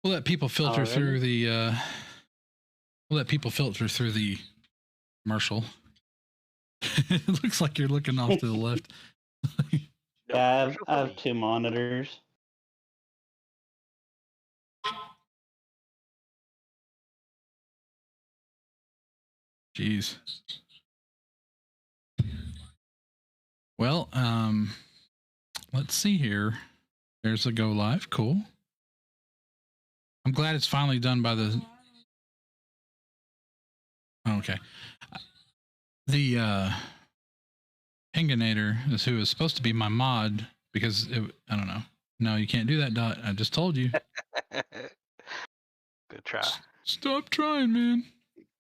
We'll let people filter Already? through the. We'll let people filter through the commercial. It looks like you're looking off to the left. No Yeah, commercial I for have me. 2 monitors. Jeez. Well, let's see here. There's a go live. Cool. I'm glad it's finally done by the. Oh, okay. The Pinganator is who is supposed to be my mod because I don't know. No, you can't do that, Dot. I just told you. Good try. Stop trying, man.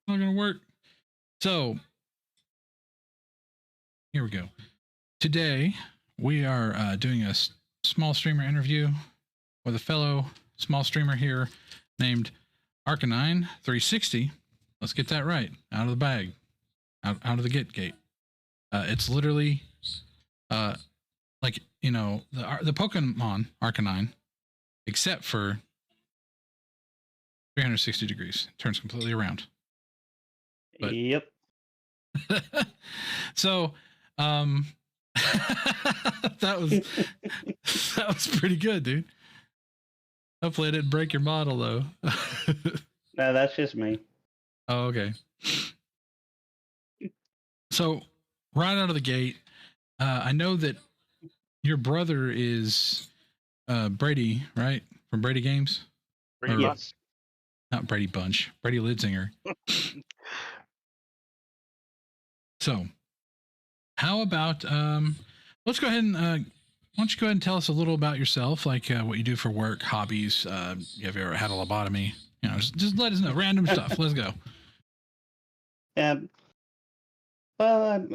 Not gonna work. So here we go. Today we are doing a small streamer interview with a fellow small streamer here named Arcanine360. Let's get that right. Out of the bag. Out of the gate. It's literally like, you know, the Pokemon Arcanine, except for 360 degrees. It turns completely around. But, Yep. so that was pretty good, dude. Hopefully I didn't break your model though. No, that's just me. Oh, okay. So right out of the gate, I know that your brother is Brady, right? From Brady Games? Brady Or- Bunch. Not Brady Bunch, Brady Lidzinger. So how about let's go ahead and why don't you go ahead and tell us a little about yourself, like what you do for work, hobbies, have you ever had a lobotomy? You know, just let us know. Random stuff. Let's go. Yeah. Well,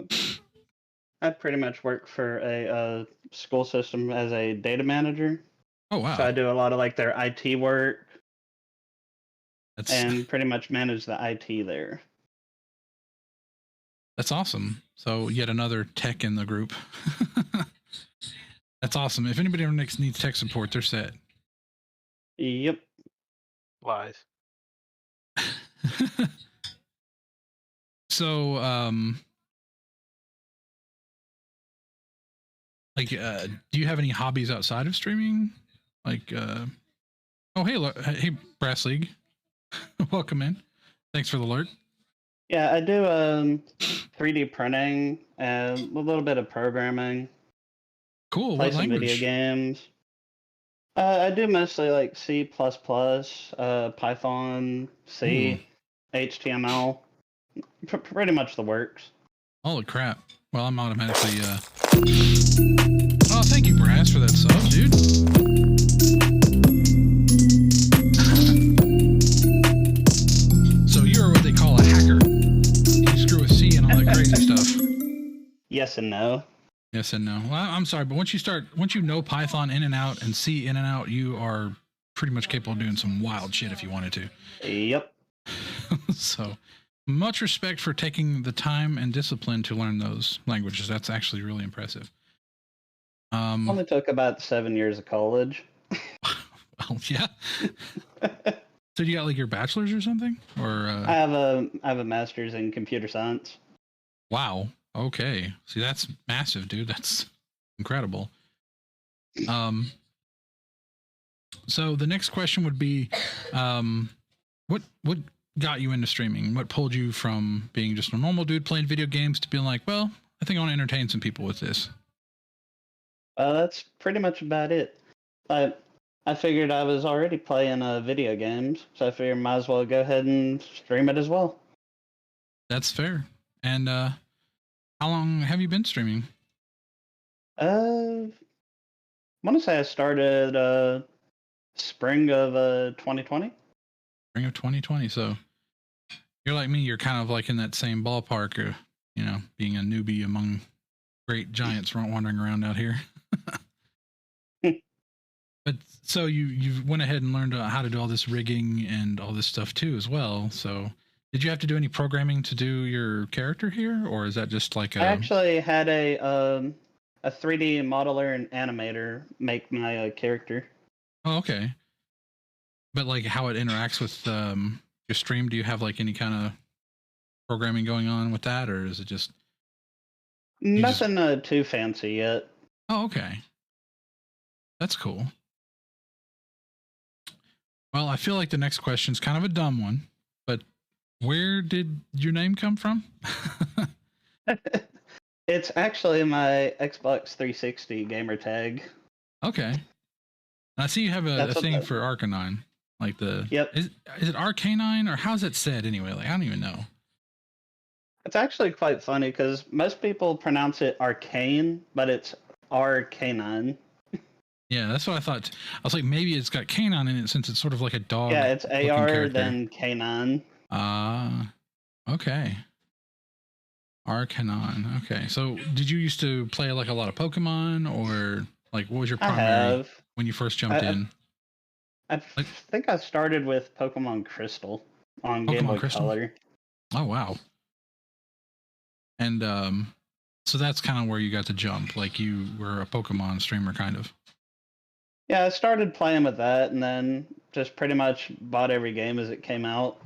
I pretty much work for a school system as a data manager. Oh wow. So I do a lot of like their IT work That's and pretty much manage the IT there. That's awesome. So yet another tech in the group. That's awesome. If anybody ever needs tech support, they're set. Yep. Lies. So, like, do you have any hobbies outside of streaming? Like, oh, hey, Brass League, welcome in. Thanks for the alert. Yeah, I do 3D printing and a little bit of programming. Cool. Play What some language? video games. I do mostly like C++, Python, C, HTML, pretty much the works. Holy crap. Well, I'm automatically, oh, thank you, Brass, for that sub, dude. So you're what they call a hacker. You screw with C and all that crazy stuff. Yes and no. Yes and no. Well, I'm sorry, but once you know Python in and out and C in and out, you are pretty much capable of doing some wild shit if you wanted to. Yep. So much respect for taking the time and discipline to learn those languages. That's actually really impressive. Only took about 7 years of college. Well, yeah. So you got like your bachelor's or something? Or I have a master's in computer science. wow. Okay. See, that's massive, dude. That's incredible. So the next question would be, what got you into streaming? What pulled you from being just a normal dude playing video games to being like, well, I think I want to entertain some people with this? That's pretty much about it. I figured I was already playing video games, so I figured might as well go ahead and stream it as well. That's fair. And how long have you been streaming? I want to say I started spring of 2020. Spring of 2020. So you're like me. You're kind of like in that same ballpark, you know, being a newbie among great giants wandering around out here. But so you went ahead and learned how to do all this rigging and all this stuff too as well. So did you have to do any programming to do your character here, or is that just like I actually had a 3D modeler and animator make my character. Oh, okay. but like how it interacts with your stream, do you have like any kind of programming going on with that, or is it just Nothing too fancy yet. Oh, okay. That's cool. Well, I feel like the next question is kind of a dumb one, but where did your name come from? It's actually my Xbox 360 gamer tag. Okay. And I see you have a thing for Arcanine. Like the Yep. Is it Arcanine, or how's it said anyway? Like I don't even know. It's actually quite funny because most people pronounce it arcane, but it's Arcanine. Yeah, that's what I thought. I was like, maybe it's got canine in it since it's sort of like a dog. Yeah, it's looking AR character. then canine. Okay. Arcanine. Okay. So did you used to play like a lot of Pokemon, or like what was your primary when you first jumped in? I think I started with Pokemon Crystal on Game Boy Color. Oh wow. And so that's kind of where you got to jump. Like you were a Pokemon streamer kind of. Yeah, I started playing with that and then just pretty much bought every game as it came out.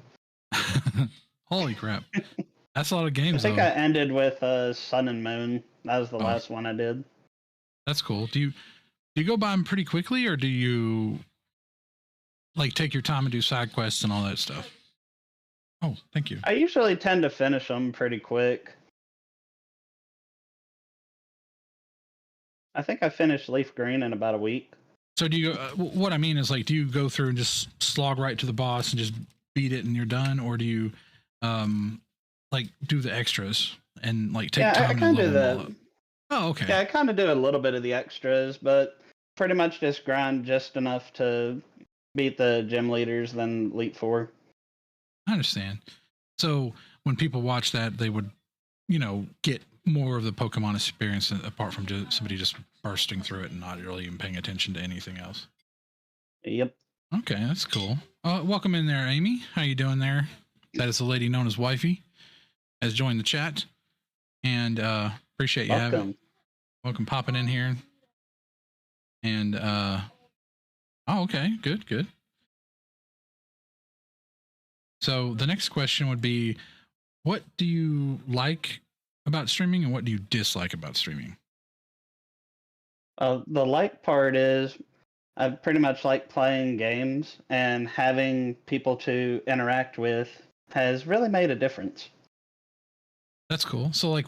Holy crap. That's a lot of games. I think I ended with Sun and Moon. That was the last one I did. That's cool. Do you go by them pretty quickly, or do you like take your time and do side quests and all that stuff? Oh, thank you. I usually tend to finish them pretty quick. I think I finished Leaf Green in about a week. So do you, what I mean is like, do you go through and just slog right to the boss and just beat it and you're done? Or do you, like do the extras and like take time to level them all up? Oh, okay. Yeah, I kind of do a little bit of the extras, but pretty much just grind just enough to beat the gym leaders, then Elite Four. I understand. So when people watch that, they would, get more of the Pokemon experience apart from just somebody just bursting through it and not really even paying attention to anything else. Yep. Okay, that's cool. Welcome in there, Amy. How you doing there? That is a lady known as Wifey, has joined the chat, and appreciate you having. Welcome popping in here. And okay, good. So the next question would be, what do you like about streaming and what do you dislike about streaming? The like part is I pretty much like playing games, and having people to interact with has really made a difference. That's cool. So like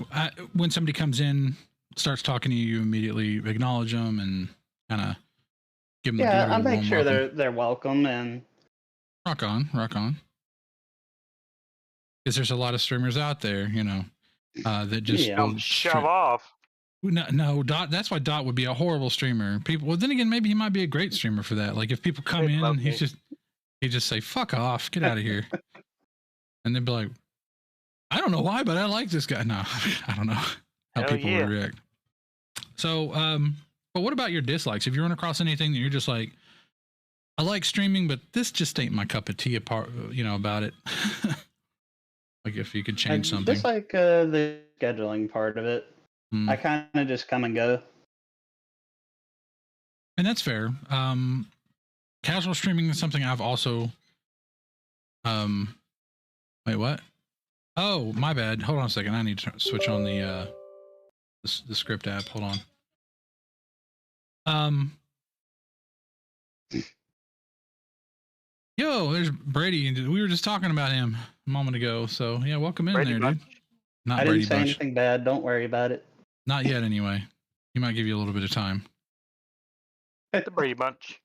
when somebody comes in, starts talking to you, you immediately acknowledge them and kind of give them I make sure they're welcome and rock on. Because there's a lot of streamers out there, that just shove off. No, Dot. That's why Dot would be a horrible streamer. People. Well, then again, maybe he might be a great streamer for that. Like if people come in, and he just say "fuck off," get out of here, and then be like, "I don't know why, but I like this guy." No, I don't know how people would react. So, but what about your dislikes? If you run across anything that you're just like, I like streaming, but this just ain't my cup of tea. About it. Like if you could change something. Just like the scheduling part of it. I kind of just come and go. And that's fair. Casual streaming is something I've also wait, what? Oh, my bad. Hold on a second. I need to switch on the script app. Hold on. Yo, there's Brady. We were just talking about him a moment ago. So yeah, welcome in Brady there, Bunch. Dude. Not I Brady didn't say Bunch. anything bad. Don't worry about it. Not yet, anyway. He might give you a little bit of time. The Brady Bunch.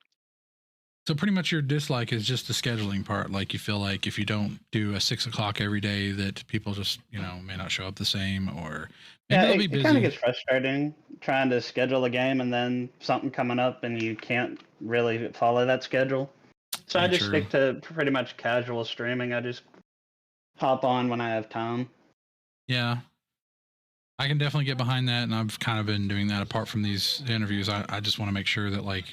So pretty much your dislike is just the scheduling part. Like you feel like if you don't do a 6 o'clock every day, that people just may not show up the same, or maybe they'll be busy. It kind of gets frustrating trying to schedule a game and then something coming up and you can't really follow that schedule. So I just stick to pretty much casual streaming. I just hop on when I have time. Yeah. I can definitely get behind that, and I've kind of been doing that apart from these interviews. I just want to make sure that, like,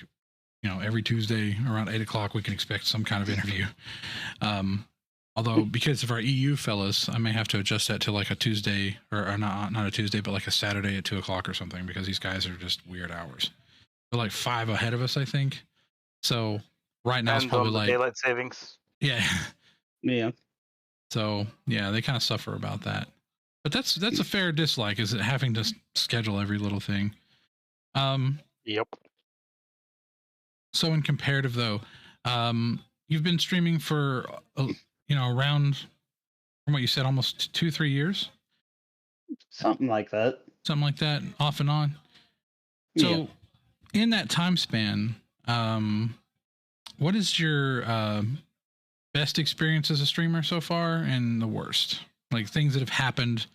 every Tuesday around 8 o'clock we can expect some kind of interview. Although, because of our EU fellas, I may have to adjust that to like a Tuesday, or not a Tuesday, but like a Saturday at 2 o'clock or something, because these guys are just weird hours. They're like 5 ahead of us, I think. So right now it's Depends probably on the like daylight savings. yeah. Yeah. So yeah, they kind of suffer about that. But that's a fair dislike, is it having to schedule every little thing. Yep. So in comparative though, you've been streaming for around, from what you said, almost 2-3 years, Something like that. something like that, off and on. So in that time span, what is your best experience as a streamer so far, and the worst? Like things that have happened,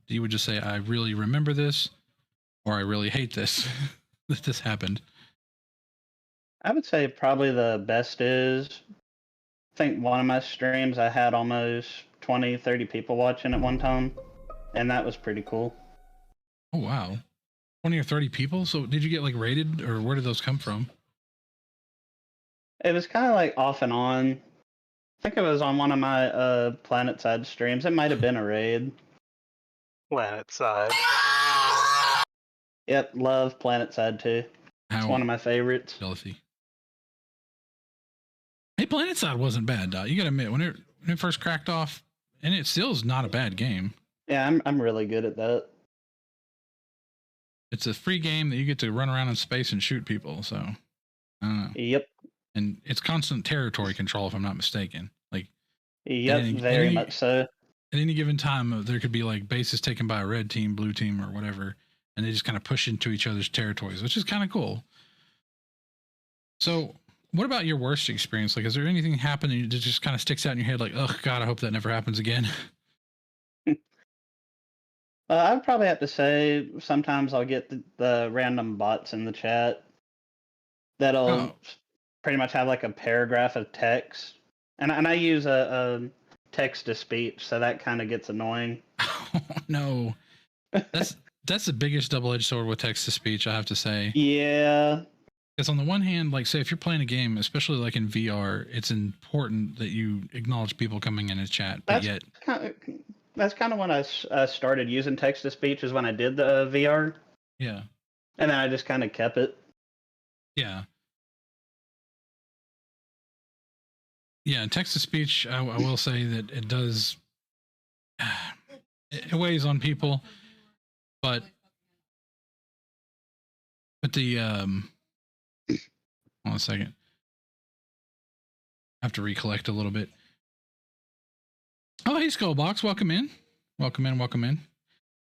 you would just say, I really remember this, or I really hate this that this happened. I would say probably the best is, I think one of my streams I had almost 20, 30 people watching at one time, and that was pretty cool. Oh, wow. 20 or 30 people? So did you get like rated, or where did those come from? It was kind of like off and on. I think it was on one of my PlanetSide streams. It might have been a raid. PlanetSide. Yep, love PlanetSide too. It's one of my favorites. Jealousy. Hey, PlanetSide wasn't bad, Dot. You gotta admit, when it first cracked off, and it still is not a bad game. Yeah, I'm really good at that. It's a free game that you get to run around in space and shoot people, so I don't know. Yep. And it's constant territory control, if I'm not mistaken. Like, yep, very much so. At any given time, there could be like bases taken by a red team, blue team, or whatever, and they just kind of push into each other's territories, which is kind of cool. So, what about your worst experience? Like, is there anything happening that just kind of sticks out in your head? Like, oh God, I hope that never happens again. I would probably have to say sometimes I'll get the random bots in the chat that'll pretty much have like a paragraph of text, and I use a text to speech, so that kind of gets annoying. Oh, no, that's the biggest double-edged sword with text to speech, I have to say. Yeah. Because on the one hand, like, say if you're playing a game, especially like in VR, it's important that you acknowledge people coming in and chat. But that's kind of when I started using text to speech, is when I did the VR. Yeah. And then I just kind of kept it. Yeah. Yeah, text to speech, I will say that it does, it weighs on people, but the hold on a second. I have to recollect a little bit. Oh, hey, Skullbox, welcome in. Welcome in, welcome in.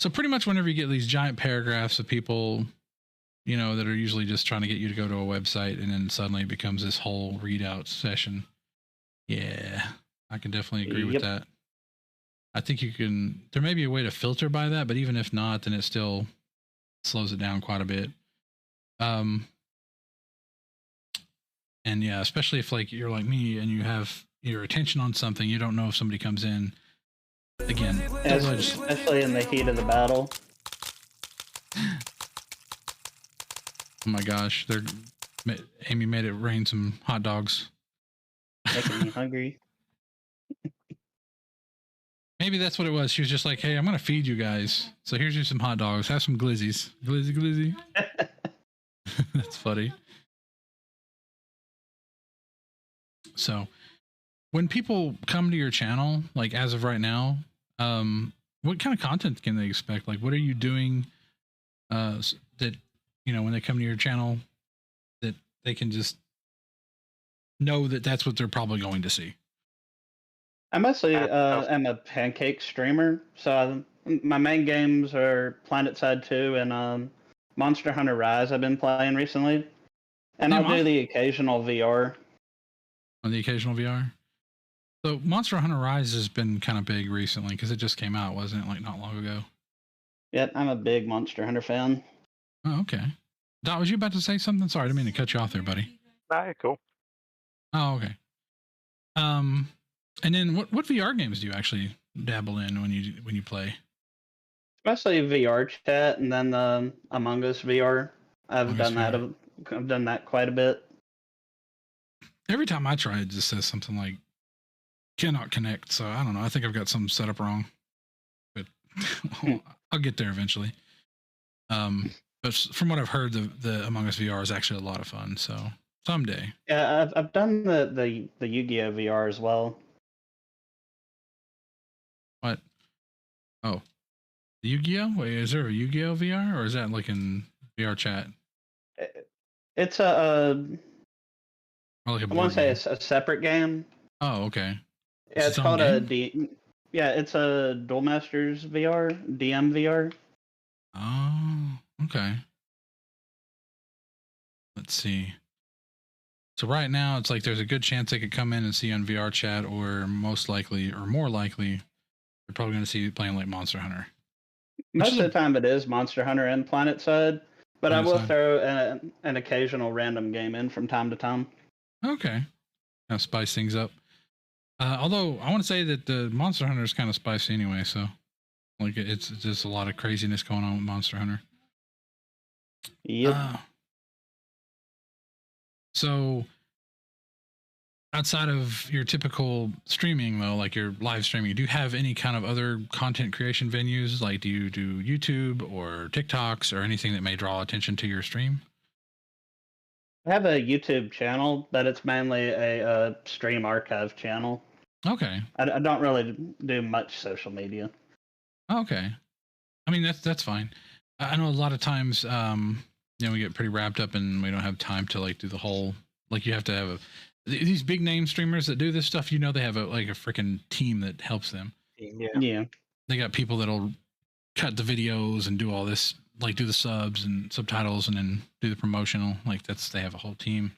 So pretty much whenever you get these giant paragraphs of people, that are usually just trying to get you to go to a website, and then suddenly it becomes this whole readout session. Yeah, I can definitely agree with that. I think there may be a way to filter by that, but even if not, then it still slows it down quite a bit. And yeah, especially if like you're like me and you have your attention on something, you don't know if somebody comes in. Again, especially in the heat of the battle. Oh my gosh, Amy made it rain some hot dogs. Making me hungry. Maybe that's what it was. She was just like, hey, I'm going to feed you guys. So here's you some hot dogs. Have some glizzies. Glizzy. That's funny. So when people come to your channel, like as of right now, what kind of content can they expect? Like, what are you doing that, when they come to your channel, that they can just know that that's what they're probably going to see? I mostly am a pancake streamer, so my main games are PlanetSide 2 and Monster Hunter Rise I've been playing recently. And I'll do the occasional VR. On the occasional VR? So Monster Hunter Rise has been kind of big recently because it just came out, wasn't it? Like not long ago. Yep, I'm a big Monster Hunter fan. Oh, okay. Dot, was you about to say something? Sorry, I didn't mean to cut you off there, buddy. Nah, cool. Oh, okay. And then what VR games do you actually dabble in when you play? Mostly VR chat, and then Among Us VR. I've done that quite a bit. Every time I try, it just says something like cannot connect. So I don't know. I think I've got something set up wrong, but I'll get there eventually. But from what I've heard, the Among Us VR is actually a lot of fun. So someday. Yeah, I've done the Yu-Gi-Oh VR as well. What? Oh, Yu-Gi-Oh? Wait, is there a Yu-Gi-Oh VR, or is that like in VR chat? It's a Or like a I want board to say game? it's a separate game. Oh, okay. Yeah, It's it's its own called game? Yeah, it's a Duel Masters VR, DMVR. Oh, okay. Let's see. So right now, it's like there's a good chance they could come in and see on VR chat, or most likely, or more likely, they're probably going to see you playing like Monster Hunter. Most of the time, it is Monster Hunter and Planet Side, but I will throw an occasional random game in from time to time. Okay, kind of spice things up. Although I want to say that the Monster Hunter is kind of spicy anyway, so like it's just a lot of craziness going on with Monster Hunter. Yep. So outside of your typical streaming though, like your live streaming, do you have any kind of other content creation venues? Like do you do YouTube or TikToks or anything that may draw attention to your stream? I have a YouTube channel, but it's mainly a stream archive channel. Okay. I don't really do much social media. Okay. I mean, that's fine. I know a lot of times, we get pretty wrapped up and we don't have time to like do the whole, like you have to have these big name streamers that do this stuff, they have a freaking team that helps them. Yeah. They got people that'll cut the videos and do all this, like do the subs and subtitles and then do the promotional. Like they have a whole team.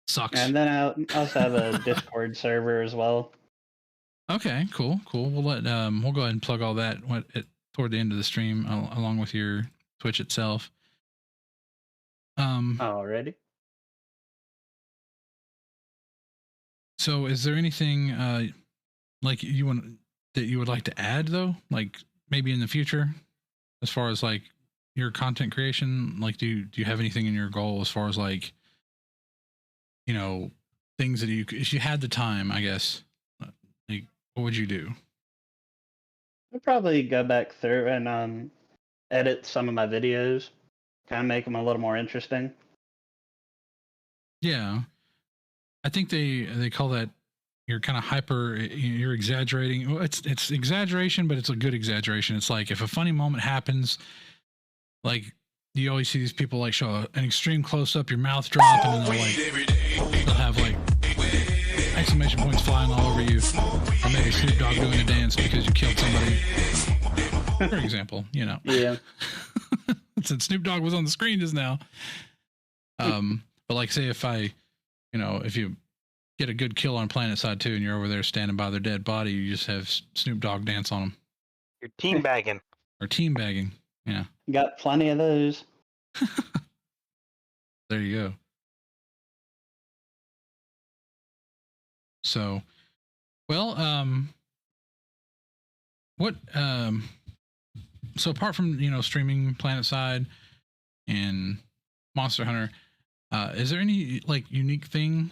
Sucks. And then I also have a Discord server as well. Okay, cool. We'll go ahead and plug all that toward the end of the stream, along with your Twitch itself. Already. So, is there anything like that you would like to add though, like maybe in the future, as far as like your content creation? Like, do you have anything in your goal as far as like, things that if you had the time, I guess, like what would you do? I'd probably go back through and edit some of my videos, kind of make them a little more interesting. Yeah, I think they call that you're kind of you're exaggerating. Well, it's exaggeration, but it's a good exaggeration. It's like if a funny moment happens, like you always see these people like show an extreme close up, your mouth drop, and then they'll have like exclamation points flying all over you, or maybe Snoop Dogg doing a dance because you killed somebody. For example, Yeah. Since Snoop Dogg was on the screen just now. But like say if you get a good kill on Planet Side 2 and you're over there standing by their dead body, you just have Snoop Dogg dance on them. You're teabagging. Or teabagging. Yeah. Got plenty of those. There you go. So, well, so apart from, streaming Planet Side and Monster Hunter, is there any like unique thing?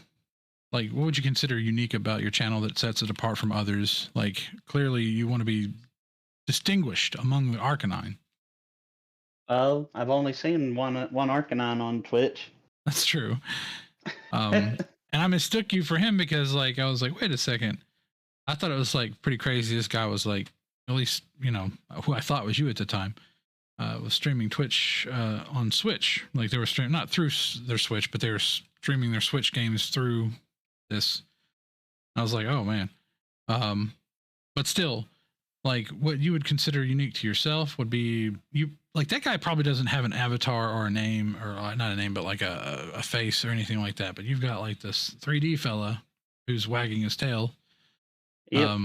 Like, what would you consider unique about your channel that sets it apart from others? Like, clearly you want to be distinguished among the Arcanine. Well, I've only seen one Arcanine on Twitch. That's true. And I mistook you for him because like I was like, wait a second. I thought it was like pretty crazy. This guy was like, at least, who I thought was you at the time, was streaming Twitch on Switch. Like they were streaming, not through their Switch, but they were streaming their Switch games through this. I was like, oh man. But still, like what you would consider unique to yourself would be like that guy probably doesn't have an avatar or a name, or not a name, but like a face or anything like that. But you've got like this 3D fella who's wagging his tail. Yep.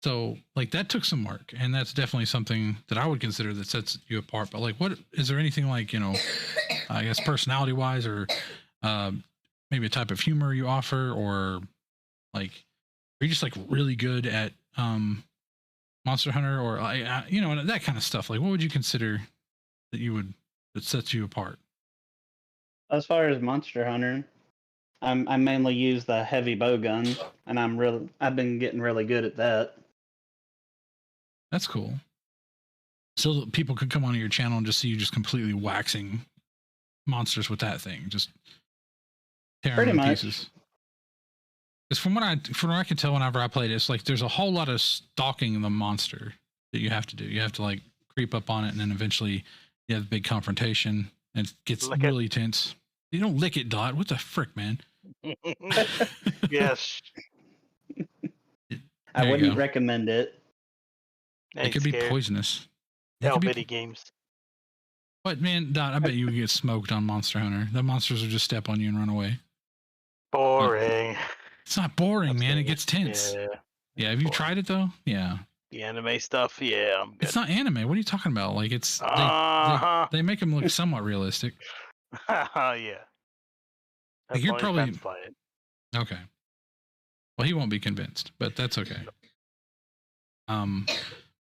So like that took some work, and that's definitely something that I would consider that sets you apart. But like, what is there anything like, I guess personality wise, or maybe a type of humor you offer, or like, are you just like really good at Monster Hunter, or that kind of stuff? Like, what would you consider that sets you apart? As far as Monster Hunter, I mainly use the heavy bow gun, and I've been getting really good at that. That's cool. So people could come onto your channel and just see you just completely waxing monsters with that thing, just tearing Pretty them to much. pieces. Because from what I can tell, whenever I played it, it's like there's a whole lot of stalking the monster that you have to do. You have to like creep up on it, and then eventually you have a big confrontation, and it gets really tense. You don't lick it, Dot. What the frick, man? Yes. I wouldn't recommend it. It could be poisonous. Bitty games. But man, Dot, I bet you would get smoked on Monster Hunter. The monsters would just step on you and run away. Boring. It's not boring, man. It gets tense. Yeah. Have you tried it though? Yeah. The anime stuff, yeah. It's not anime. What are you talking about? Like it's they make them look somewhat realistic. Yeah. Like you're probably okay. Well, he won't be convinced, but that's okay.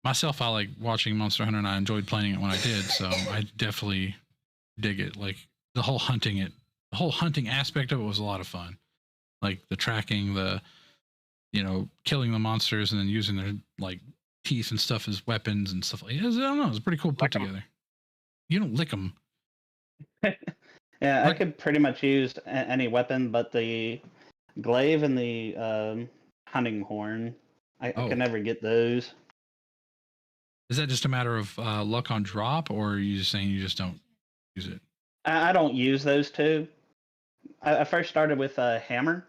Myself, I like watching Monster Hunter, and I enjoyed playing it when I did, so I definitely dig it. Like the whole hunting aspect of it was a lot of fun. Like the tracking, killing the monsters, and then using their like teeth and stuff as weapons and stuff like that. I don't know. It was pretty cool put together. You don't lick them. Yeah, I could pretty much use any weapon, but the glaive and the hunting horn, I can never get those. Is that just a matter of luck on drop, or are you just saying you just don't use it? I don't use those two. I first started with a hammer,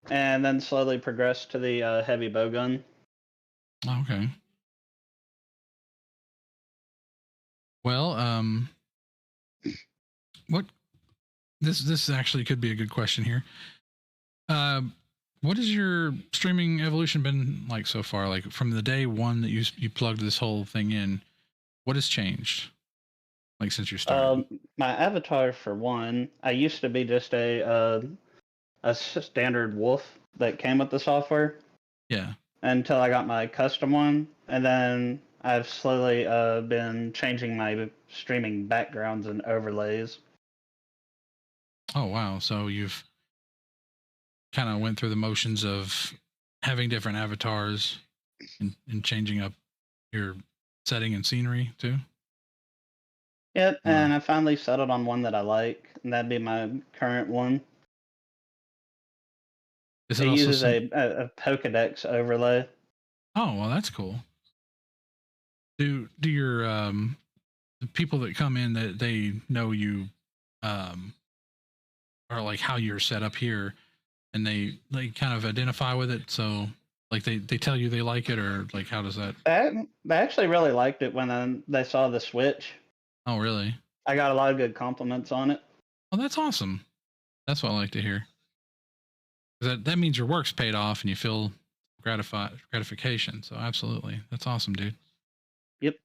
and then slowly progressed to the heavy bowgun. Okay. Well, what this actually could be a good question here. What has your streaming evolution been like so far? Like from the day one that you plugged this whole thing in, what has changed? Like since you started? My avatar, for one, I used to be just a standard wolf that came with the software. Yeah. Until I got my custom one, and then I've slowly been changing my streaming backgrounds and overlays. Oh wow! So you've kind of went through the motions of having different avatars and changing up your setting and scenery too. Yep, and I finally settled on one that I like, and that'd be my current one. It uses a Pokedex overlay. Oh well, that's cool. Do your the people that come in that they know you or like how you're set up here, and they kind of identify with it, so like they tell you they like it, or like how does that? They actually really liked it when they saw the Switch. Oh really? I got a lot of good compliments on it. Oh, that's awesome. That's what I like to hear. That means your work's paid off and you feel gratification. So absolutely, that's awesome, dude. Yep.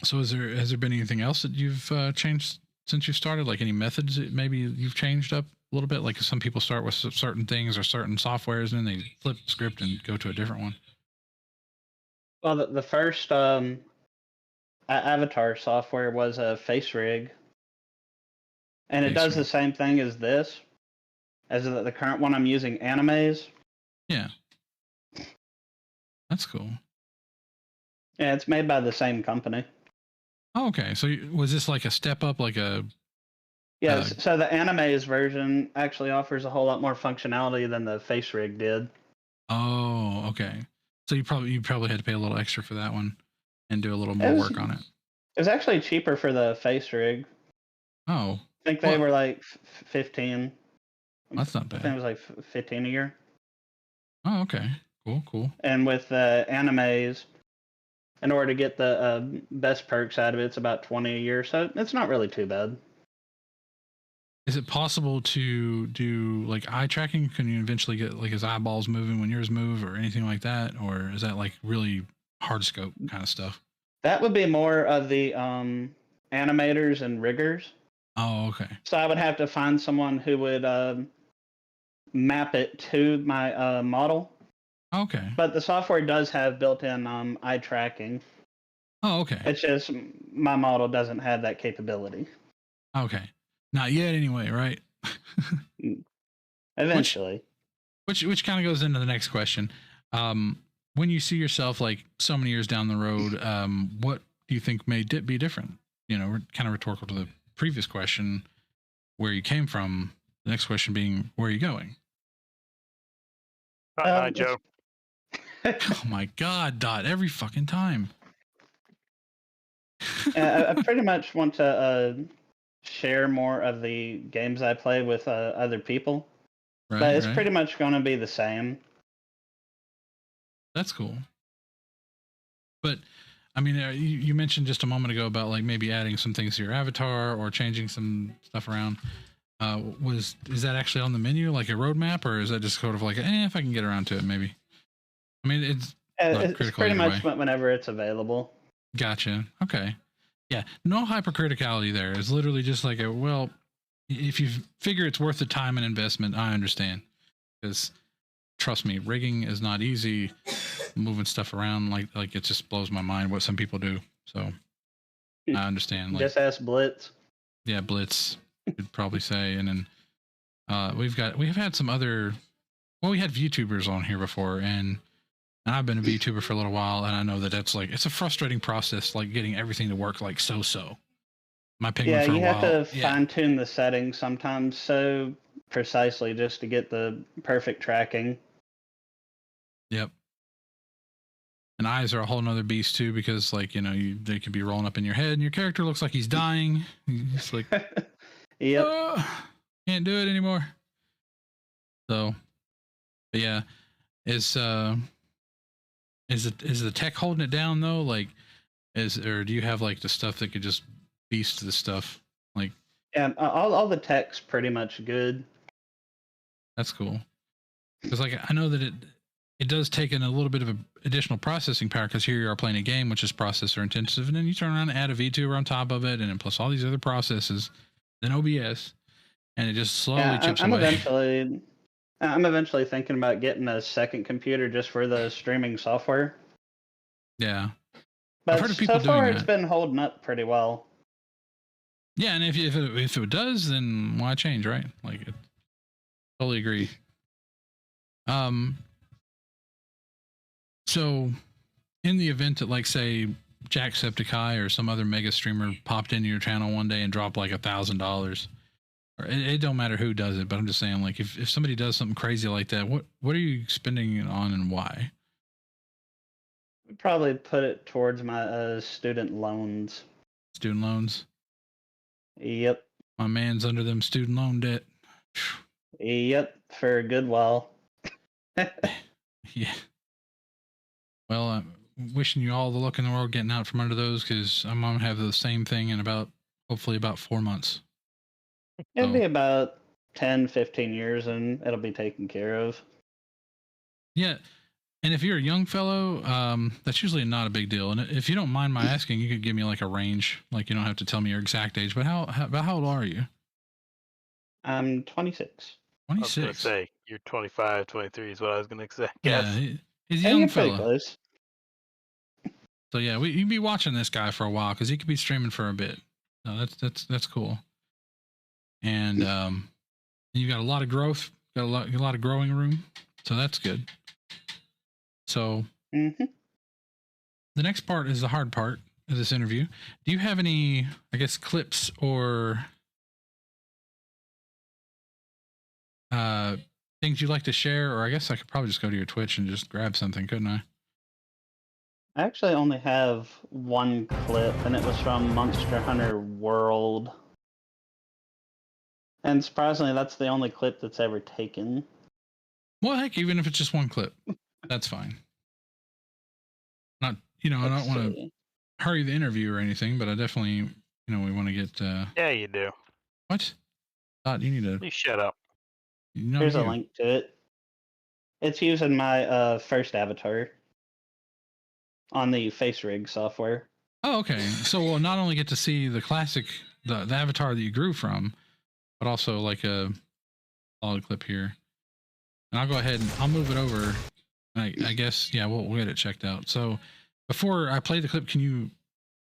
So has there been anything else that you've changed since you started? Like any methods that maybe you've changed up a little bit? Like some people start with certain things or certain softwares, and then they flip the script and go to a different one. Well, the first avatar software was a face rig, and it does the same thing as this. As the current one I'm using, Animes. Yeah. That's cool. Yeah, it's made by the same company. Oh, okay. So was this like a step up, like a... Yeah, so the Animes version actually offers a whole lot more functionality than the face rig did. Oh, okay. So you probably had to pay a little extra for that one and do a little more work on it. It was actually cheaper for the face rig. Oh. I think they were like 15. That's not bad. I think it was like 15 a year. Oh, okay. Cool. And with Animes, in order to get the best perks out of it, it's about 20 a year. So it's not really too bad. Is it possible to do like eye tracking? Can you eventually get like his eyeballs moving when yours move or anything like that? Or is that like really hard scope kind of stuff? That would be more of the animators and riggers. Oh, okay. So I would have to find someone who would map it to my model. Okay. But the software does have built-in eye tracking. Oh, okay. It's just my model doesn't have that capability. Okay. Not yet anyway, right? Eventually. Which kind of goes into the next question. When you see yourself like so many years down the road, what do you think may be different? kind of rhetorical to the previous question, where you came from. The next question being, where are you going? Hi, Joe. Oh my God, Dot! Every fucking time. I pretty much want to share more of the games I play with other people, but it's pretty much going to be the same. That's cool. But I mean, you mentioned just a moment ago about like maybe adding some things to your avatar or changing some stuff around. Is that actually on the menu, like a roadmap, or is that just sort of like, if I can get around to it, maybe? I mean, it's pretty much whenever it's available. Gotcha. Okay. Yeah. No hypercriticality there. It's literally just like if you figure it's worth the time and investment, I understand. Because trust me, rigging is not easy. Moving stuff around like it just blows my mind what some people do. So I understand. Just ask Blitz. Yeah, Blitz would probably say. And then we've had some other. Well, we had VTubers on here before, and I've been a VTuber for a little while, and I know that that's like it's a frustrating process, like getting everything to work like so. My penguin for a while. Yeah, you have to fine tune the settings sometimes so precisely just to get the perfect tracking. Yep. And eyes are a whole nother beast too, because like they could be rolling up in your head, and your character looks like he's dying. It's like, yep, can't do it anymore. So, but yeah, is the tech holding it down though? Like, or do you have like the stuff that could just beast the stuff? Like, yeah, all the tech's pretty much good. That's cool. Because like I know that it does take in a little bit of additional processing power, because here you are playing a game which is processor intensive, and then you turn around and add a VTuber on top of it, and then plus all these other processes, then OBS, and it just slowly chips away. I'm eventually thinking about getting a second computer just for the streaming software. Yeah, but I've heard of people so far it's been holding up pretty well. Yeah, and if it does, then why change, right? Like, totally agree. So in the event that, like, say Jacksepticeye or some other mega streamer popped into your channel one day and dropped like $1,000, or it don't matter who does it, but I'm just saying, like, if somebody does something crazy like that, what are you spending it on and why? I'd probably put it towards my student loans. Student loans? Yep. My man's under them student loan debt. Yep, for a good while. Yeah. Well, I'm wishing you all the luck in the world getting out from under those, because I'm going to have the same thing in hopefully about 4 months. It'll be about 10, 15 years, and it'll be taken care of. Yeah. And if you're a young fellow, that's usually not a big deal. And if you don't mind my asking, you could give me like a range. Like, you don't have to tell me your exact age, but how old are you? I'm 26. 26. I was going to say, you're 25, 23 is what I was going to say. Yeah, he's a young fella. Close. So yeah, you'd be watching this guy for a while, because he could be streaming for a bit. No, that's cool. And you got a lot of growth, got a lot of growing room, so that's good. So the next part is the hard part of this interview. Do you have any, I guess, clips or things you'd like to share? Or I guess I could probably just go to your Twitch and just grab something, couldn't I? I actually only have one clip, and it was from Monster Hunter World. And surprisingly, that's the only clip that's ever taken. Well, heck, even if it's just one clip, that's fine. Not, I don't want to hurry the interview or anything, but I definitely, we want to get... Yeah, you do. What? You need to... Please shut up. Here's a link to it. It's using my first avatar on the face rig software. Oh, okay. So we'll not only get to see the classic, the avatar that you grew from, but also like a solid clip here. And I'll go ahead and I'll move it over. I guess, yeah, we'll get it checked out. So before I play the clip, can you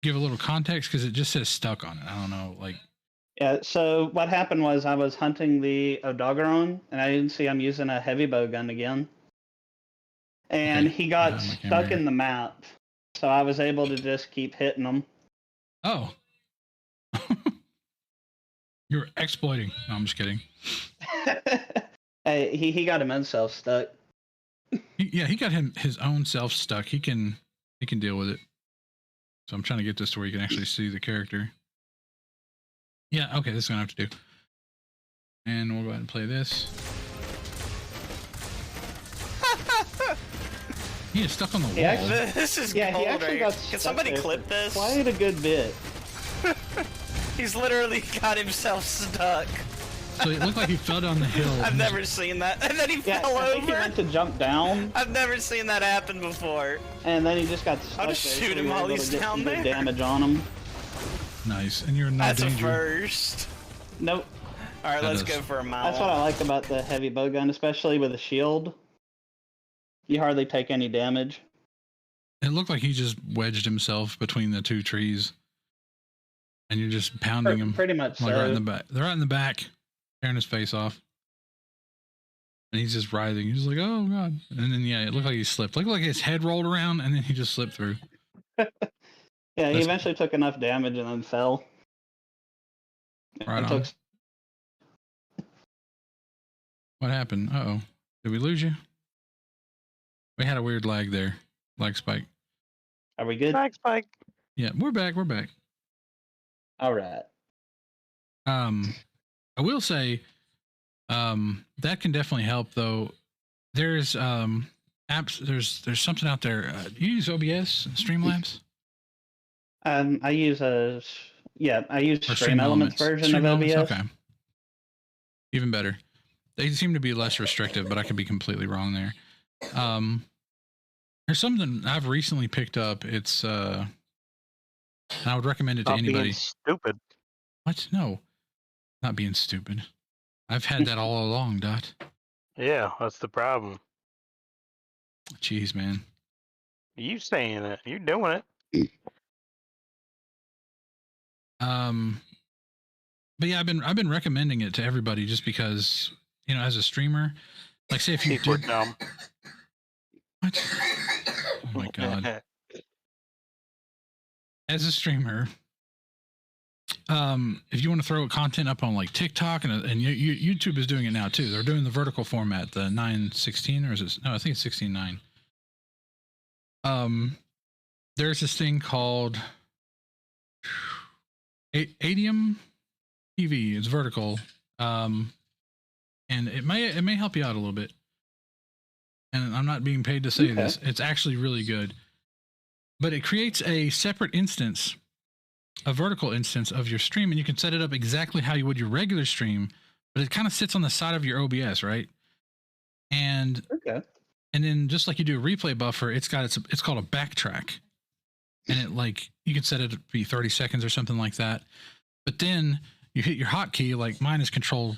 give a little context? Because it just says stuck on it. I don't know, like... Yeah, so what happened was I was hunting the Odogaron, and I didn't see I'm using a heavy bow gun again. And he got stuck in the map, so I was able to just keep hitting him. Oh. You're exploiting. No, I'm just kidding. Hey, he got himself stuck. He got his own self stuck. He can deal with it. So I'm trying to get this to where you can actually see the character. Yeah, okay, this is gonna have to do. And we'll go ahead and play this. He is stuck on the wall. This is gold he actually right got here. Can somebody clip this? Quite a good bit. He's literally got himself stuck. So it looked like he fell down the hill. I've never seen that. And then he fell I think he over. went to jump down. I've never seen that happen before. And then he just got stuck. I'll just there, shoot so him we were while able he's to get down some good there. damage on him. Nice, and you're in no That's danger. a first. Nope. Alright, That let's is. go for a mile. That's what I like about the heavy bow gun, especially with a shield. You hardly take any damage. It looked like he just wedged himself between the two trees, and you're just pounding him. Pretty much Like so. right in the back. They're right in the back, tearing his face off. And he's just writhing. He's like, oh god. And then it looked like he slipped. Looked like his head rolled around and then he just slipped through. Yeah, he That's- eventually took enough damage and then fell. Right It on. took- What happened? Uh-oh. Did we lose you? We had a weird lag there. Lag spike. Are we good? Spike. Yeah, we're back. We're back. All right. I will say, that can definitely help though. There's apps. There's something out there. You use OBS, Streamlabs, I use or Stream Elements version Stream of Elements? OBS. Okay, even better. They seem to be less restrictive, but I could be completely wrong there. There's something I've recently picked up. It's I would recommend it to Stop anybody. being stupid. What? No, not being stupid. I've had that all along, Dot. Yeah, that's the problem. Jeez, man. You saying it. You doing it. But yeah, I've been recommending it to everybody just because, you know, as a streamer, like say if you People are did dumb. what? Oh my god. As a streamer, if you want to throw content up on like TikTok and YouTube is doing it now too. They're doing the vertical format, the 9:16, or is it? No, I think it's 16:9. There's this thing called Adium TV. It's vertical, and it may help you out a little bit. And I'm not being paid to say this. It's actually really good, but it creates a separate instance, a vertical instance of your stream, and you can set it up exactly how you would your regular stream, but it kind of sits on the side of your OBS, right? And then just like you do a replay buffer, it's called a backtrack, and it like you can set it to be 30 seconds or something like that. But then you hit your hotkey, like mine is Control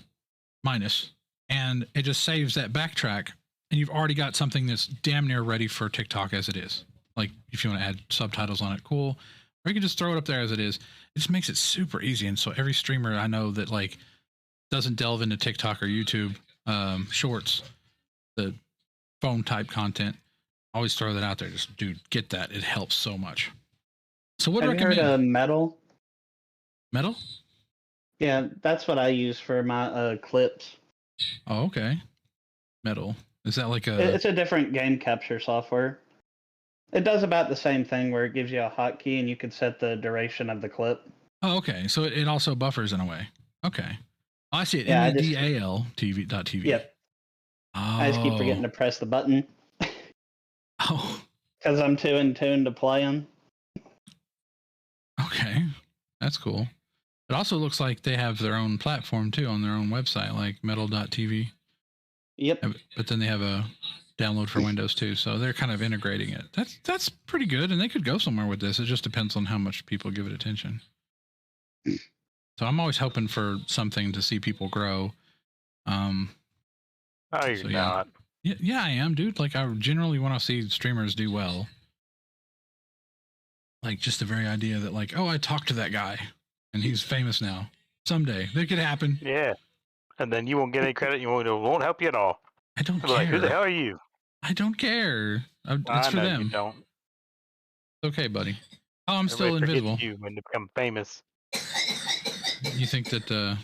minus, and it just saves that backtrack, and you've already got something that's damn near ready for TikTok as it is. Like if you want to add subtitles on it, cool. Or you can just throw it up there as it is. It just makes it super easy. And so every streamer I know that like doesn't delve into TikTok or YouTube shorts, the phone type content, always throw that out there. Just dude, get that. It helps so much. So what do Have you recommend? you heard of Metal? Metal? Yeah, that's what I use for my clips. Oh, okay. Metal. Is that like a? It's a different game capture software. It does about the same thing where it gives you a hotkey and you can set the duration of the clip. Oh, okay. So it also buffers in a way. Okay. Oh, I see it. Yeah, MEDAL TV.TV. Yep. Oh. I just keep forgetting to press the button Oh, because I'm too in tune to play them. okay. That's cool. It also looks like they have their own platform too on their own website, like metal.tv. Yep. But then they have a download for Windows too. So they're kind of integrating it. That's pretty good. And they could go somewhere with this. It just depends on how much people give it attention. So I'm always hoping for something to see people grow. Oh, you're So, not. Yeah, I am, dude. Like I generally want to see streamers do well. Like just the very idea that like, oh, I talked to that guy and he's famous now. Someday that could happen. Yeah. And then you won't get any credit. It won't help you at all. I don't They'll care. be like, who the hell are you? I don't care. It's I for know them. you don't. It's okay, buddy. Oh, I'm still Everybody forgets invisible. you when they become famous. you think that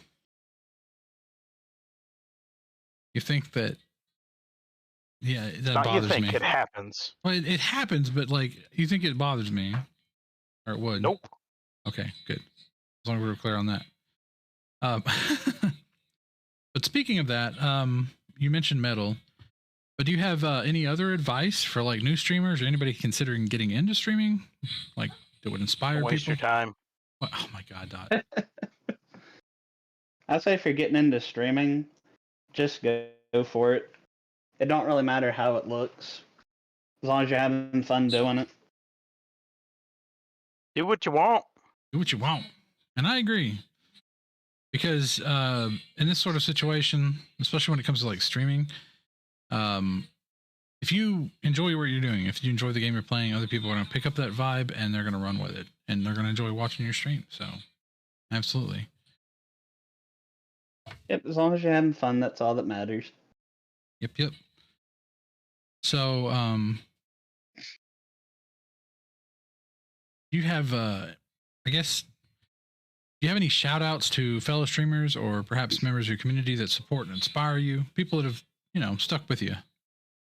yeah, that Not bothers you think me. it happens. Well, it happens, but like, you think it bothers me, or it would? Nope. Okay, good. As long as we were clear on that. But speaking of that, you mentioned metal, but do you have any other advice for like new streamers or anybody considering getting into streaming, like that would inspire Don't waste people? your time. Oh my God, Dot. I'd say if you're getting into streaming, just go for it. It don't really matter how it looks, as long as you're having fun doing it. Do what you want. Do what you want. And I agree. Because in this sort of situation, especially when it comes to like streaming, if you enjoy what you're doing, if you enjoy the game you're playing, other people are going to pick up that vibe and they're going to run with it. And they're going to enjoy watching your stream. So, absolutely. Yep, as long as you're having fun, that's all that matters. Yep. So, you have, I guess, do you have any shout outs to fellow streamers or perhaps members of your community that support and inspire you? People that have, stuck with you?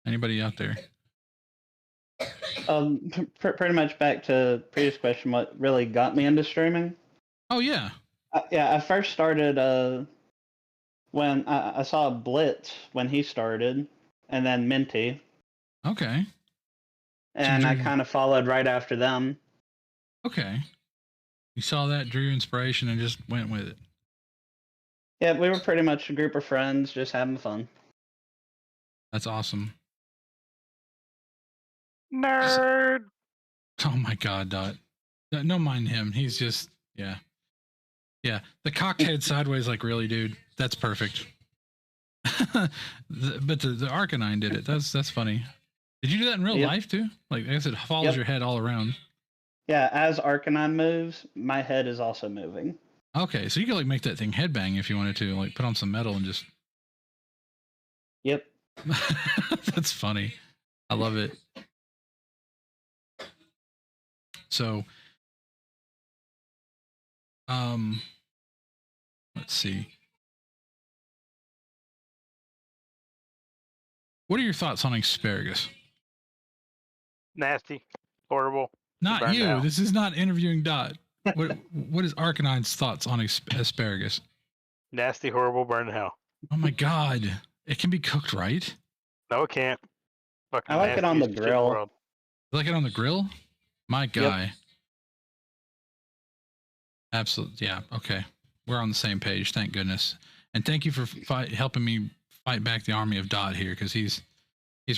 Anybody out there? Pretty much back to previous question, what really got me into streaming? Oh, yeah. I first started when I saw Blitz when he started, and then Minty. Okay. And I kind of followed right after them. Okay. You saw that, drew inspiration, and just went with it. Yeah, we were pretty much a group of friends just having fun. That's awesome. Nerd. Oh my God, Dot. No mind him. He's just, yeah. Yeah. The cocked head sideways, like, really, dude? That's perfect. But the Arcanine did it. That's funny. Did you do that in real life too? Like, I guess it follows your head all around. Yeah, as Arcanine moves, my head is also moving. Okay, so you could like make that thing headbang if you wanted to, like put on some metal and just. Yep. That's funny. I love it. So, let's see. What are your thoughts on asparagus? Nasty. Horrible. Not you. This is not interviewing Dot. What is Arcanine's thoughts on asparagus? Nasty, horrible, burn in hell. Oh my God. It can be cooked, right? No, it can't. Fucking I like it on the grill. You like it on the grill? My guy. Yep. Absolutely. Yeah. Okay. We're on the same page. Thank goodness. And thank you for helping me fight back the army of Dot here, because he's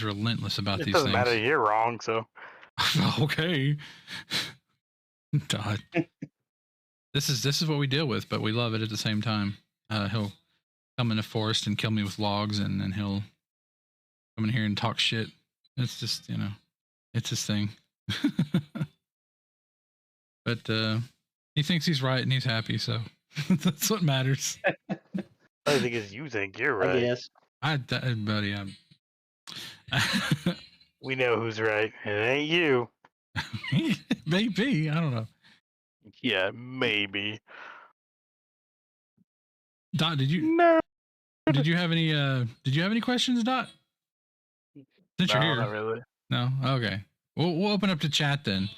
relentless about these things. It doesn't matter. You're wrong, so. Okay. Dot. This is what we deal with, but we love it at the same time. He'll come in the forest and kill me with logs, and then he'll come in here and talk shit. It's just, it's his thing. But he thinks he's right and he's happy, so that's what matters. I think is you think you're right. Yes. Buddy, we know who's right. It ain't you. Maybe. I don't know. Yeah, maybe. Dot, did you have any questions, Dot? Since you're here. Not really. No? Okay. We'll open up to chat then.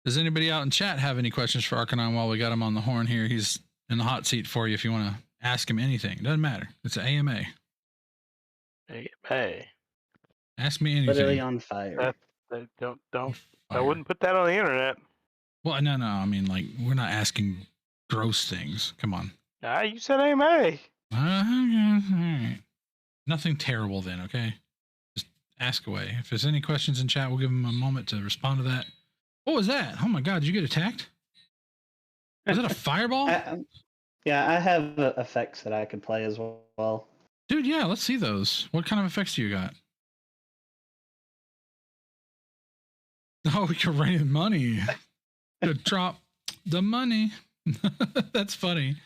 Does anybody out in chat have any questions for Arcanine while we got him on the horn here? He's in the hot seat for you if you want to ask him anything. Doesn't matter. It's an AMA. AMA. Ask me anything. Literally on fire. Don't. I wouldn't put that on the internet. Well, no. I mean, like, we're not asking gross things. Come on. You said AMA. All right. Nothing terrible then, okay? Just ask away. If there's any questions in chat, we'll give them a moment to respond to that. What was that? Oh my God, did you get attacked? Was that a fireball? Yeah, I have effects that I could play as well. Dude, yeah, let's see those. What kind of effects do you got? Oh, we can rain money. To drop the money. That's funny.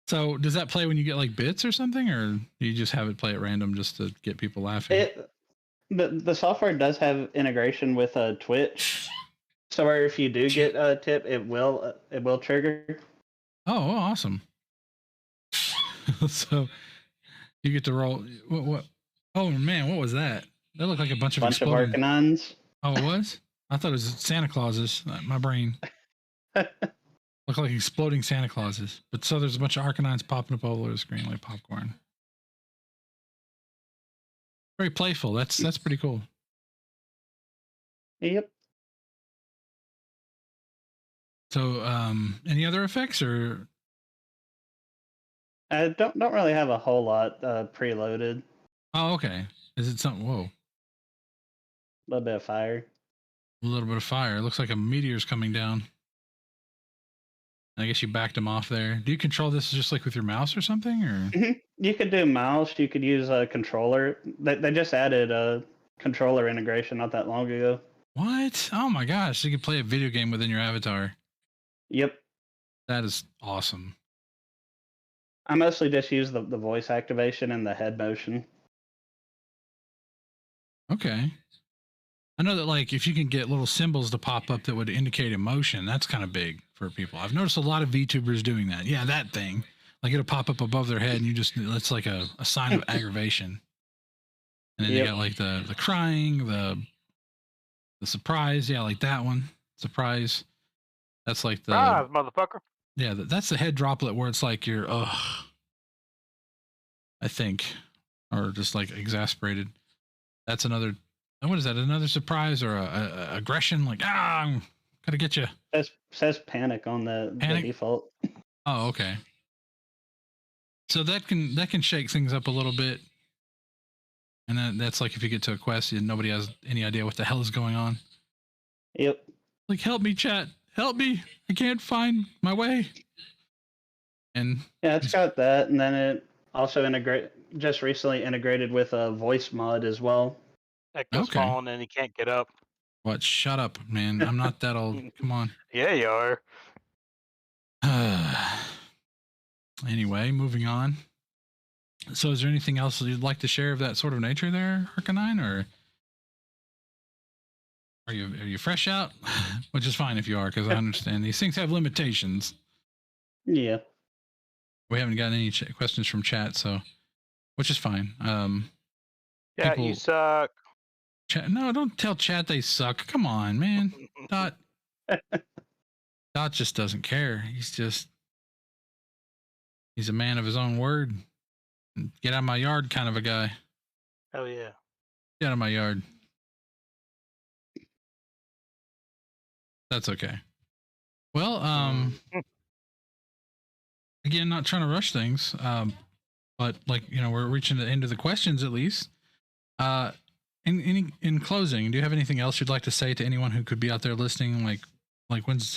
So does that play when you get like bits or something, or do you just have it play at random just to get people laughing? The software does have integration with Twitch, so where if you do get a tip, it will trigger. Oh, awesome. So you get to roll. What? Oh man, what was that? That looked like a bunch of exploding. Arcanines. Oh, it was? I thought it was Santa Clauses. My brain looked like exploding Santa Clauses. But so there's a bunch of Arcanines popping up all over the screen like popcorn. Very playful. That's pretty cool. Yep. So, any other effects or? I don't really have a whole lot preloaded. Oh, okay. Is it something? Whoa. A little bit of fire. A little bit of fire. It looks like a meteor's coming down. I guess you backed him off there. Do you control this just like with your mouse or something, or? You could do mouse. You could use a controller. They just added a controller integration not that long ago. What? Oh my gosh! You can play a video game within your avatar. Yep. That is awesome. I mostly just use the voice activation and the head motion. Okay. I know that like if you can get little symbols to pop up that would indicate emotion, that's kind of big for people. I've noticed a lot of VTubers doing that. Yeah, that thing. Like it'll pop up above their head and it's like a sign of aggravation. And then you got like the crying, the surprise. Yeah, like that one. Surprise. That's like the motherfucker. Yeah, that's the head droplet where it's like you're I think. Or just like exasperated. That's another. What is that? Another surprise or a aggression? Like I'm gotta get you. Says panic on the default. Oh, okay. So that can shake things up a little bit, and that's like if you get to a quest and nobody has any idea what the hell is going on. Yep. Like help me, chat. Help me! I can't find my way. And yeah, it's got that, and then it also just recently integrated with a voice mod as well. Echo's falling and he can't get up. What? Shut up, man. I'm not that old. Come on. Yeah, you are. Anyway, moving on. So is there anything else you'd like to share of that sort of nature there, Arcanine, or are you fresh out? Which is fine if you are, because I understand these things have limitations. Yeah. We haven't gotten any questions from chat, so which is fine. Yeah, you suck. Chat, no, don't tell chat they suck. Come on, man. Dot just doesn't care. He's a man of his own word. Get out of my yard kind of a guy. Hell yeah. Get out of my yard. That's okay. Well, again, not trying to rush things, but like, we're reaching the end of the questions at least. In closing, do you have anything else you'd like to say to anyone who could be out there listening? Like when's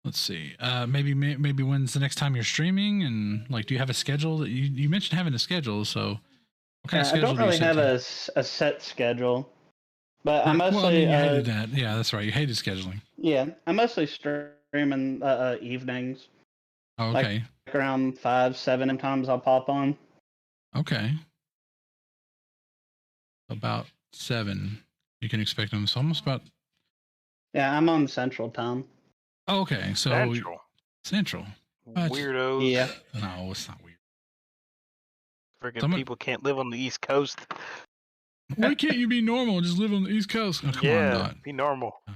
let's see, maybe when's the next time you're streaming, and like, do you have a schedule that you mentioned having a schedule? So what kind of schedule? I don't really have a set schedule, but I mostly you hated that. Yeah, that's right. You hated scheduling. Yeah, I mostly streaming evenings. Oh, okay. Like around 5-7 times I'll pop on. Okay. About 7. You can expect them. It's almost about. Yeah, I'm on Central Time. Oh, okay. So Central. Weirdos. Yeah. No, it's not weird. Friggin' people can't live on the East Coast. Why can't you be normal and just live on the East Coast? Oh, come on, Dot. Be normal. So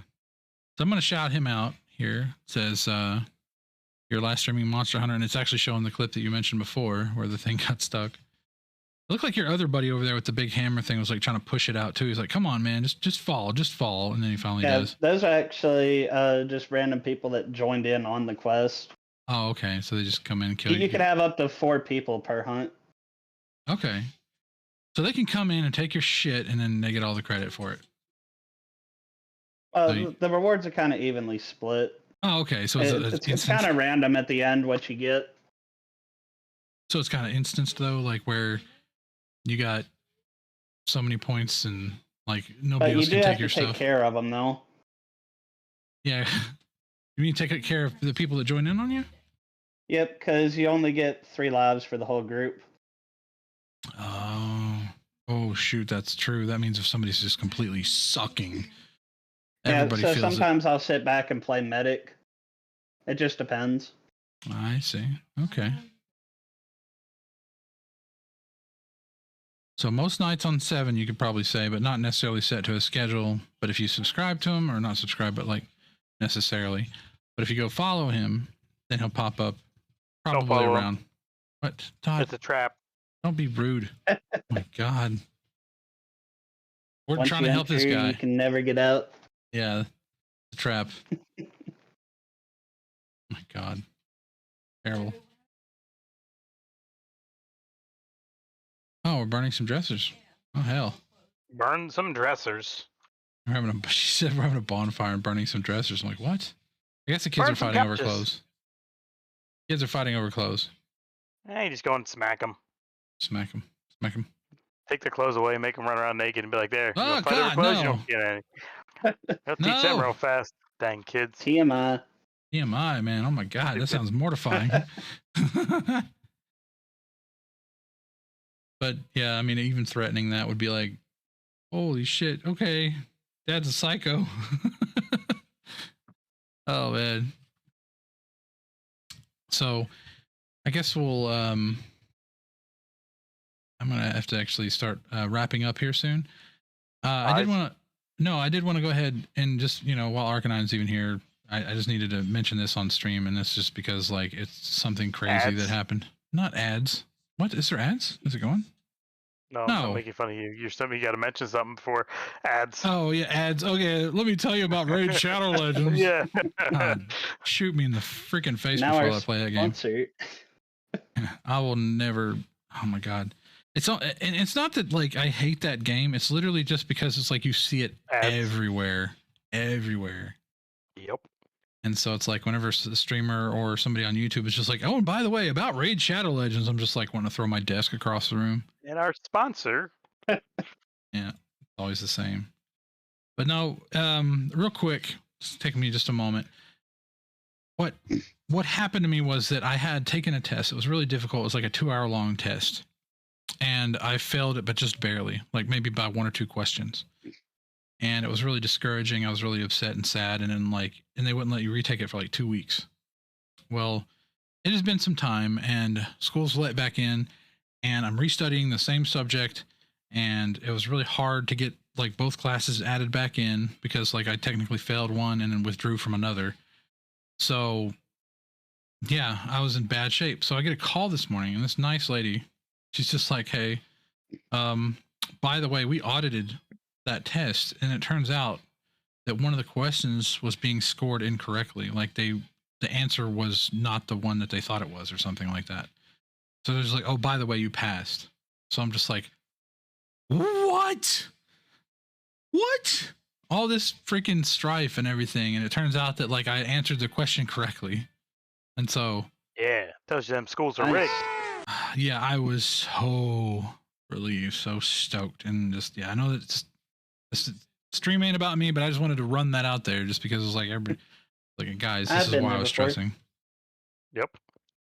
I'm going to shout him out here. It says, your last streaming Monster Hunter, and it's actually showing the clip that you mentioned before where the thing got stuck. It looked like your other buddy over there with the big hammer thing was like trying to push it out too. He's like, come on, man, just fall. And then he finally does. Those are actually just random people that joined in on the quest. Oh, okay. So they just come in and kill you. You can have up to 4 people per hunt. Okay. So they can come in and take your shit and then they get all the credit for it. The rewards are kind of evenly split. Oh, okay. So it's kind of random at the end what you get. So it's kind of instanced though, like where you got so many points and like nobody else can take your stuff. You do have to take care of them though. Yeah. You mean take care of the people that join in on you? Yep, because you only get 3 lives for the whole group. Oh shoot, that's true. That means if somebody's just completely sucking Everybody so feels sometimes I'll sit back and play medic. It just depends. I see. Okay. So most nights on 7, you could probably say, but not necessarily set to a schedule. But if you subscribe to him, or not subscribe, but like necessarily. But if you go follow him, then he'll pop up probably around. What, Todd? It's a trap. Don't be rude. Oh my God. We're Once trying you to help this enter, guy. You can never get out. Yeah, the trap. Oh my God. Terrible. Oh, we're burning some dressers. Oh, hell. Burn some dressers. She said we're having a bonfire and burning some dressers. I'm like, what? I guess the kids Burn are some fighting over couches. clothes. Kids are fighting over clothes. Hey, you just go and smack them. Smack them. Smack them. Take their clothes away, make them run around naked, and be like, "There, you Oh, wanna fight over God, clothes? no. You don't get any." They'll teach them No. real fast. Dang kids. TMI. TMI, man. Oh my God, that sounds mortifying. But yeah, I mean, even threatening that would be like, holy shit. Okay, Dad's a psycho. Oh man. So, I guess we'll. I'm gonna have to actually start wrapping up here soon. I did want to go ahead and just, while Arcanine's even here, I just needed to mention this on stream, and that's just because like it's something crazy that happened. Not ads. What is there ads? Is it going? No, I'm not making fun of you. You're something you got to mention something before ads. Oh yeah, ads. Okay, let me tell you about Raid Shadow Legends. Yeah. Shoot me in the freaking face Now before I play that game. Sponsor. I will never. Oh my God. And it's not that like I hate that game. It's literally just because it's like you see it everywhere. Yep. And so it's like whenever a streamer or somebody on YouTube is just like, oh, and by the way, about Raid Shadow Legends, I'm just like wanting to throw my desk across the room. And our sponsor. Yeah, it's always the same. But no, real quick, it's taking me just a moment. What happened to me was that I had taken a test. It was really difficult. It was like a 2-hour-long test. And I failed it, but just barely, like maybe by 1 or 2 questions. And it was really discouraging. I was really upset and sad. And then and they wouldn't let you retake it for like 2 weeks. Well, it has been some time and school's let back in and I'm restudying the same subject. And it was really hard to get like both classes added back in because like I technically failed one and then withdrew from another. So yeah, I was in bad shape. So I get a call this morning and this nice lady, she's just like, hey, by the way, we audited that test and it turns out that one of the questions was being scored incorrectly. Like the answer was not the one that they thought it was or something like that. So they're just like, oh, by the way, you passed. So I'm just like, what? All this freaking strife and everything. And it turns out that like I answered the question correctly. And so. Yeah. Tells you them schools are rigged. Yeah, I was so relieved, so stoked. And just, yeah, I know that this stream ain't about me, but I just wanted to run that out there just because it was like, everybody, like, guys, this is why I was stressing. Yep.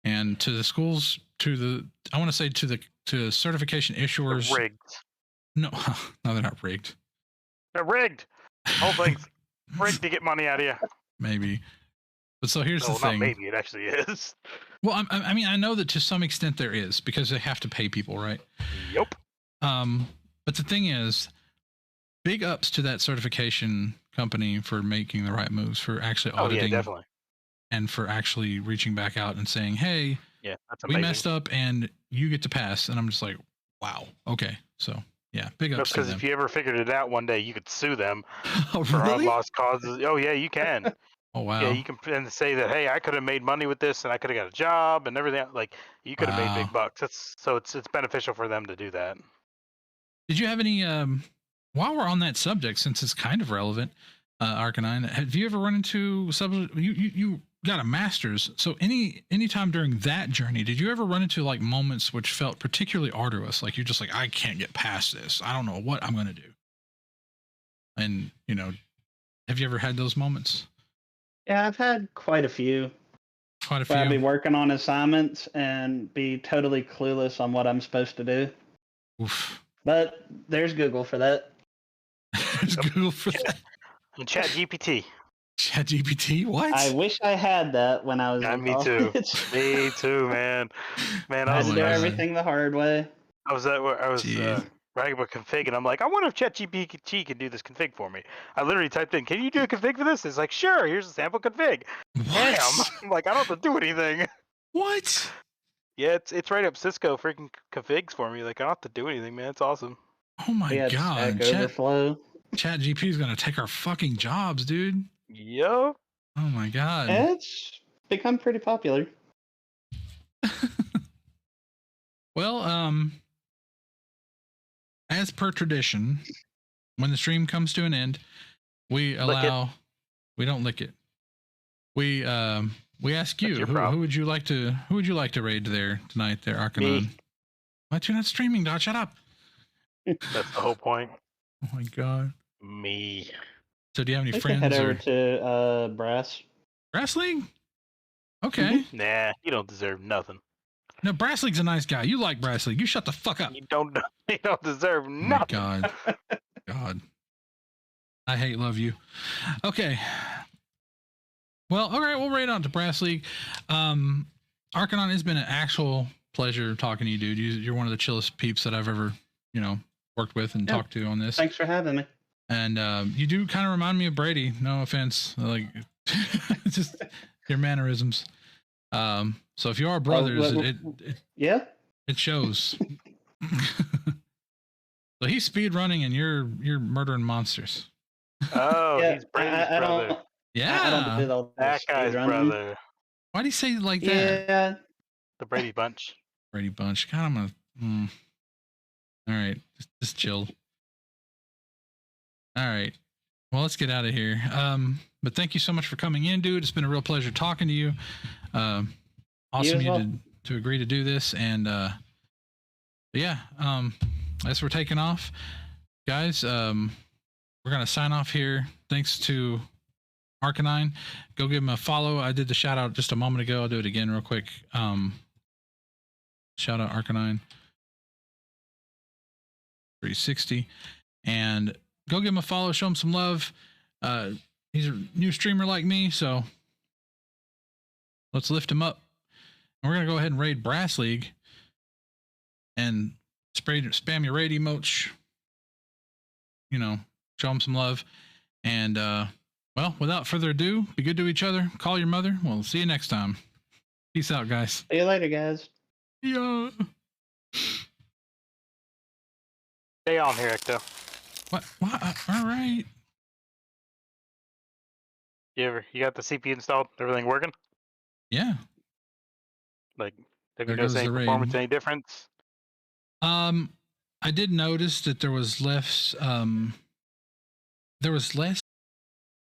And to the schools, I want to say to certification issuers. They're rigged. No, they're not rigged. They're rigged. Whole thing's rigged to get money out of you. Maybe. But so here's the thing. Not maybe, it actually is. Well, I mean, I know that to some extent there is because they have to pay people, right? Yep. But the thing is, big ups to that certification company for making the right moves, for actually auditing. Oh, yeah, definitely. And for actually reaching back out and saying, hey, yeah, that's amazing. We messed up and you get to pass. And I'm just like, wow. Okay. So yeah, big ups to them. Because if you ever figured it out one day, you could sue them for lost causes. Oh yeah, you can. Oh wow. Yeah, you can say that, hey, I could have made money with this and I could have got a job and everything. Like you could have made big bucks. It's beneficial for them to do that. Did you have any while we're on that subject, since it's kind of relevant, Arcanine, have you ever run into you got a master's, so anytime during that journey, did you ever run into like moments which felt particularly arduous, like you're just like, I can't get past this, I don't know what I'm gonna do? And have you ever had those moments? Yeah, I've had quite a few. Quite a few. I'd be working on assignments and be totally clueless on what I'm supposed to do. Oof. But there's Google for that. There's Google for that. And Chat GPT. Chat GPT? What? I wish I had that when I was in Me too. college. Me too, man. Man, I I had was to do God. everything the hard way. I was Jeez. writing about config, and I'm like, I wonder if ChatGPT can do this config for me. I literally typed in, "Can you do a config for this?" It's like, "Sure. Here's a sample config." Bam! What? I'm like, I don't have to do anything. What? Yeah, it's right up Cisco freaking configs for me. Like, I don't have to do anything, man. It's awesome. Oh my We had God. Stack Overflow. Chat GP is going to take our fucking jobs, dude. Yup. Oh my God. It's become pretty popular. Well, as per tradition, when the stream comes to an end, we don't lick it. We ask you, who would you like to raid there tonight there, Arcanine? What, you're not streaming, dog? Shut up. That's the whole point. Oh my God. Me. So do you have any We can friends head over or to Brass. Brass League? Okay. Nah, you don't deserve nothing. No, Brass League's a nice guy. You like Brass League. You shut the fuck up. You don't deserve Oh my nothing. God. God. I hate love you. Okay. Well, all right, we'll raid on to Brass League. Arcanine, it's been an actual pleasure talking to you, dude. You're one of the chillest peeps that I've ever, worked with and talked to on this. Thanks for having me. And you do kind of remind me of Brady. No offense. Like, just your mannerisms. So if you are brothers, yeah, it shows. So he's speed running and you're murdering monsters. Oh, yeah, he's Brady's brother. Yeah. I don't do all That guy's brother. Why do you say it like that? Yeah. The Brady Bunch. Brady Bunch. God, I'm gonna. All right, just chill. All right. Well, let's get out of here. But thank you so much for coming in, dude. It's been a real pleasure talking to you. Awesome you to agree to do this. And yeah, as we're taking off, guys, we're gonna sign off here. Thanks to Arcanine. Go give him a follow. I did the shout out just a moment ago. I'll do it again real quick. Shout out Arcanine360 and go give him a follow, show him some love. He's a new streamer like me, so let's lift him up. And we're gonna go ahead and raid Brass League and spam your raid emotes. Show him some love. And well, without further ado, be good to each other. Call your mother. We'll see you next time. Peace out, guys. See you later, guys. Yeah. Stay on here, Ecto. What? All right. You got the CPU installed? Everything working? Yeah. Like, have There you noticed goes any the raid. performance, any difference? I did notice that there was less